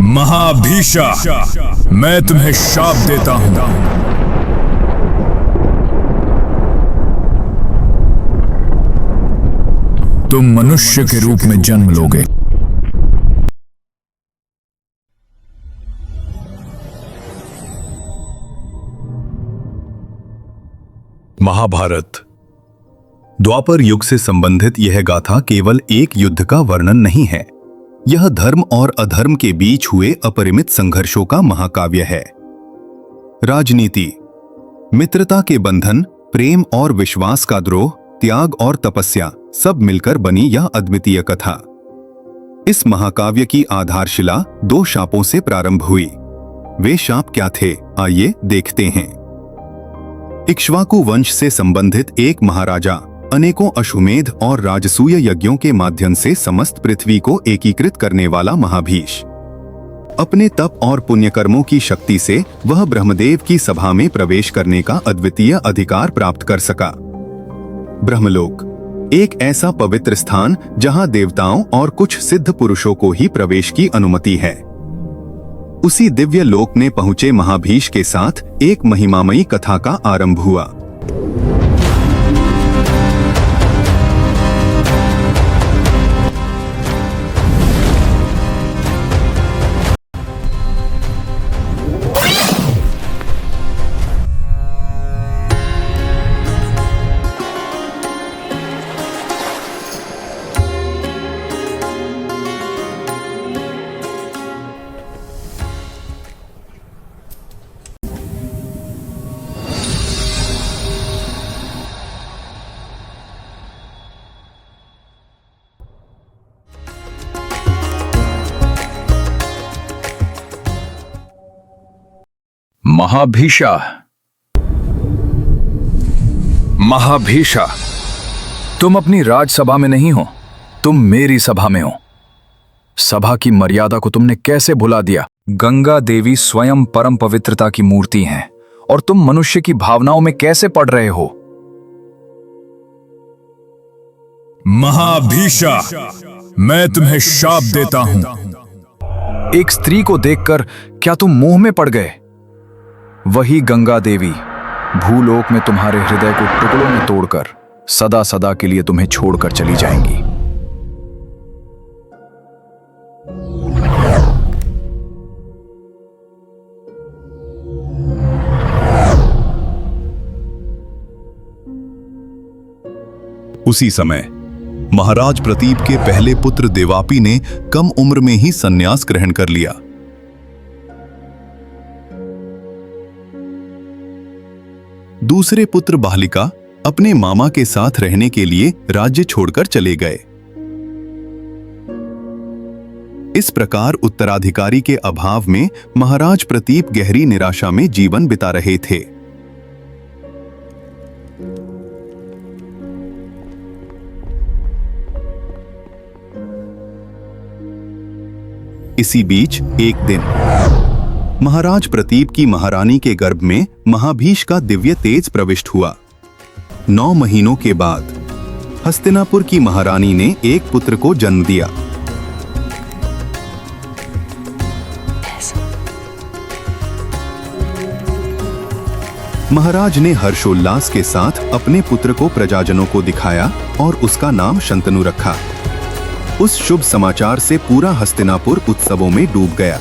महाभीषा, मैं तुम्हें शाप देता हूं। तुम मनुष्य के रूप में जन्म लोगे। महाभारत। द्वापर युग से संबंधित यह गाथा केवल एक युद्ध का वर्णन नहीं है, यह धर्म और अधर्म के बीच हुए अपरिमित संघर्षों का महाकाव्य है। राजनीति, मित्रता के बंधन, प्रेम और विश्वास का द्रोह, त्याग और तपस्या सब मिलकर बनी यह अद्वितीय कथा। इस महाकाव्य की आधारशिला 2 शापों से प्रारंभ हुई। वे शाप क्या थे, आइए देखते हैं। इक्ष्वाकु वंश से संबंधित एक महाराजा अनेकों अश्वमेध और राजसूय यज्ञों के माध्यम से समस्त पृथ्वी को एकीकृत करने वाला महाभीष। अपने तप और पुण्यकर्मों की शक्ति से वह ब्रह्मदेव की सभा में प्रवेश करने का अद्वितीय अधिकार प्राप्त कर सका। ब्रह्मलोक, एक ऐसा पवित्र स्थान जहां देवताओं और कुछ सिद्ध पुरुषों को ही प्रवेश की अनुमति है। उसी दिव्य लोक में पहुंचे महाभीष के साथ एक महिमामयी कथा का आरंभ हुआ। महाभीषा, महाभीषा, तुम अपनी राजसभा में नहीं हो, तुम मेरी सभा में हो। सभा की मर्यादा को तुमने कैसे भुला दिया? गंगा देवी स्वयं परम पवित्रता की मूर्ति हैं और तुम मनुष्य की भावनाओं में कैसे पड़ रहे हो? महाभीषा, मैं तुम्हें शाप देता हूं। एक स्त्री को देखकर क्या तुम मोह में पड़ गए? वही गंगा देवी भूलोक में तुम्हारे हृदय को टुकड़ों में तोड़कर सदा सदा के लिए तुम्हें छोड़कर चली जाएंगी। उसी समय महाराज प्रतीप के पहले पुत्र देवापी ने कम उम्र में ही संन्यास ग्रहण कर लिया। दूसरे पुत्र बालिका अपने मामा के साथ रहने के लिए राज्य छोड़कर चले गए। इस प्रकार उत्तराधिकारी के अभाव में महाराज प्रतीप गहरी निराशा में जीवन बिता रहे थे। इसी बीच एक दिन महाराज प्रतीप की महारानी के गर्भ में महाभीष का दिव्य तेज प्रविष्ट हुआ। 9 महीनों के बाद हस्तिनापुर की महारानी ने एक पुत्र को जन्म दिया। महाराज ने हर्षोल्लास के साथ अपने पुत्र को प्रजाजनों को दिखाया और उसका नाम शंतनु रखा। उस शुभ समाचार से पूरा हस्तिनापुर उत्सवों में डूब गया।